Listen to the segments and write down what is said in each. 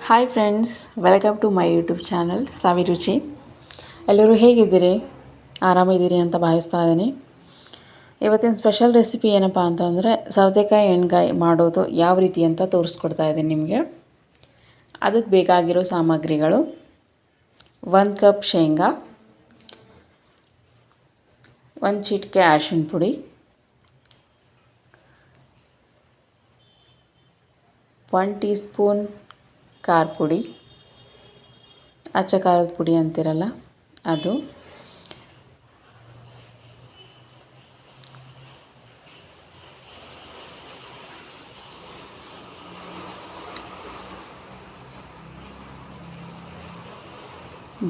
Hi friends, welcome to my YouTube channel Saviruchi. ಎಲ್ಲರೂ ಹೇಗಿದ್ದೀರಿ? ಆರಾಮಿದ್ದೀರಿ ಅಂತ ಭಾವಿಸ್ತಾ ಇದ್ದೀನಿ. ಇವತ್ತಿನ ಸ್ಪೆಷಲ್ ರೆಸಿಪಿ ಏನಪ್ಪ ಅಂತಂದರೆ ಸೌತೆಕಾಯಿ ಎಣ್ಗಾಯಿ ಮಾಡೋದು ಯಾವ ರೀತಿ ಅಂತ ತೋರಿಸ್ಕೊಡ್ತಾ ಇದ್ದೀನಿ ನಿಮಗೆ. ಅದಕ್ಕೆ ಬೇಕಾಗಿರೋ ಸಾಮಗ್ರಿಗಳು: 1 ಕಪ್ ಶೇಂಗಾ, 1 ಚಿಟಿಕೆ ಅರಿಶಿನ ಪುಡಿ, 1 ಟೀ ಸ್ಪೂನ್ ಖಾರ ಪುಡಿ, ಅಚ್ಚ ಖಾರದ ಪುಡಿ ಅಂತಿರಲ್ಲ ಅದು,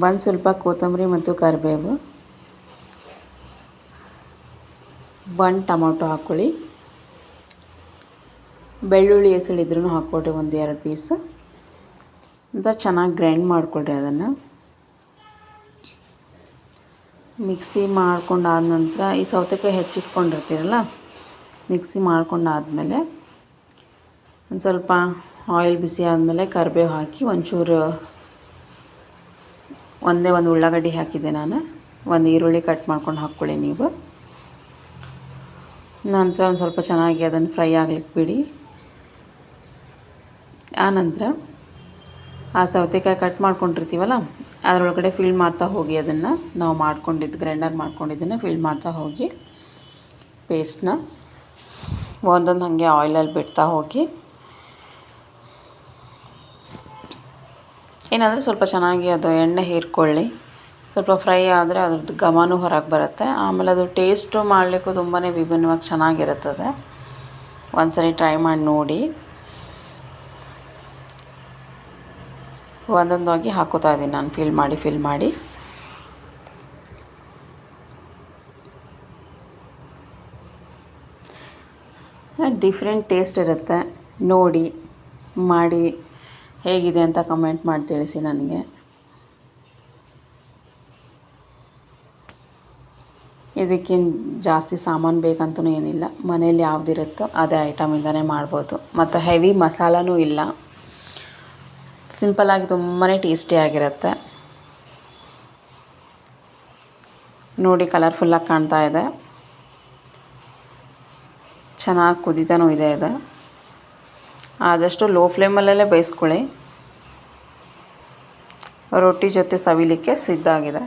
ಒಂದು ಸ್ವಲ್ಪ ಕೊತ್ತಂಬರಿ ಮತ್ತು ಕರಿಬೇವು, 1 ಟೊಮೊಟೊ ಹಾಕ್ಕೊಳ್ಳಿ. ಬೆಳ್ಳುಳ್ಳಿ ಎಸಳಿದ್ರೂ ಹಾಕ್ಕೊಳ್ರಿ, 1-2 ಪೀಸ್ ಅಂತ ಚೆನ್ನಾಗಿ ಗ್ರೈಂಡ್ ಮಾಡಿಕೊಳ್ರಿ. ಅದನ್ನು ಮಿಕ್ಸಿ ಮಾಡ್ಕೊಂಡಾದ ನಂತರ ಈ ಸೌತೆಕಾಯಿ ಹೆಚ್ಚಿಟ್ಕೊಂಡಿರ್ತೀರಲ್ಲ, ಮಿಕ್ಸಿ ಮಾಡ್ಕೊಂಡಾದಮೇಲೆ ಒಂದು ಸ್ವಲ್ಪ ಆಯಿಲ್ ಬಿಸಿ ಆದಮೇಲೆ ಕರಿಬೇವು ಹಾಕಿ ಒಂಚೂರು ಒಂದು ಉಳ್ಳಾಗಡ್ಡಿ ಹಾಕಿದ್ದೆ ನಾನು. 1 ಈರುಳ್ಳಿ ಕಟ್ ಮಾಡ್ಕೊಂಡು ಹಾಕ್ಕೊಳ್ಳಿ ನೀವು. ನಂತರ ಒಂದು ಸ್ವಲ್ಪ ಚೆನ್ನಾಗಿ ಅದನ್ನು ಫ್ರೈ ಆಗ್ಲಿಕ್ಕೆ ಬಿಡಿ. ಆನಂತರ ಆ ಸೌತೆಕಾಯಿ ಕಟ್ ಮಾಡ್ಕೊಂಡಿರ್ತೀವಲ್ಲ ಅದರೊಳಗಡೆ ಫಿಲ್ ಮಾಡ್ತಾ ಹೋಗಿ, ಅದನ್ನು ನಾವು ಗ್ರೈಂಡರ್ ಮಾಡ್ಕೊಂಡಿದ್ದನ್ನು ಫಿಲ್ ಮಾಡ್ತಾ ಹೋಗಿ ಪೇಸ್ಟ್ನ ಒಂದೊಂದು ಹಾಗೆ ಆಯಿಲಲ್ಲಿ ಬಿಡ್ತಾ ಹೋಗಿ. ಏನಂದರೆ ಸ್ವಲ್ಪ ಚೆನ್ನಾಗಿ ಅದು ಎಣ್ಣೆ ಹೀರ್ಕೊಳ್ಳಿ. ಸ್ವಲ್ಪ ಫ್ರೈ ಆದರೆ ಅದ್ರದ್ದು ಘಮನೂ ಹೊರಗೆ ಬರುತ್ತೆ. ಆಮೇಲೆ ಅದು ಟೇಸ್ಟು ಮಾಡಲಿಕ್ಕೂ ತುಂಬಾ ವಿಭಿನ್ನವಾಗಿ ಚೆನ್ನಾಗಿರುತ್ತದೆ. ಒಂದು ಸರಿ ಟ್ರೈ ಮಾಡಿ ನೋಡಿ. ಒಂದೊಂದಾಗಿ ಹಾಕೋತಾ ಇದ್ದೀನಿ ನಾನು, ಫಿಲ್ ಮಾಡಿ. ಡಿಫ್ರೆಂಟ್ ಟೇಸ್ಟ್ ಇರುತ್ತೆ. ನೋಡಿ ಮಾಡಿ ಹೇಗಿದೆ ಅಂತ ಕಮೆಂಟ್ ಮಾಡಿ ತಿಳಿಸಿ ನನಗೆ. ಇದಕ್ಕೇನು ಜಾಸ್ತಿ ಸಾಮಾನು ಬೇಕಂತೂ ಏನಿಲ್ಲ, ಮನೇಲಿ ಯಾವುದಿರುತ್ತೋ ಅದೇ ಐಟಮಿಂದನೇ ಮಾಡ್ಬೋದು. ಮತ್ತು ಹೆವಿ ಮಸಾಲನೂ ಇಲ್ಲ, ಸಿಂಪಲ್ಲಾಗಿ ತುಂಬಾ ಟೇಸ್ಟಿಯಾಗಿರುತ್ತೆ. ನೋಡಿ, ಕಲರ್ಫುಲ್ಲಾಗಿ ಕಾಣ್ತಾ ಇದೆ, ಚೆನ್ನಾಗಿ ಕುದೀತಾನೂ ಇದೆ. ಇದು ಆದಷ್ಟು ಲೋ ಫ್ಲೇಮಲ್ಲೇ ಬೇಯಿಸ್ಕೊಳ್ಳಿ. ರೊಟ್ಟಿ ಜೊತೆ ಸವಿಲಿಕ್ಕೆ ಸಿದ್ಧ ಆಗಿದೆ.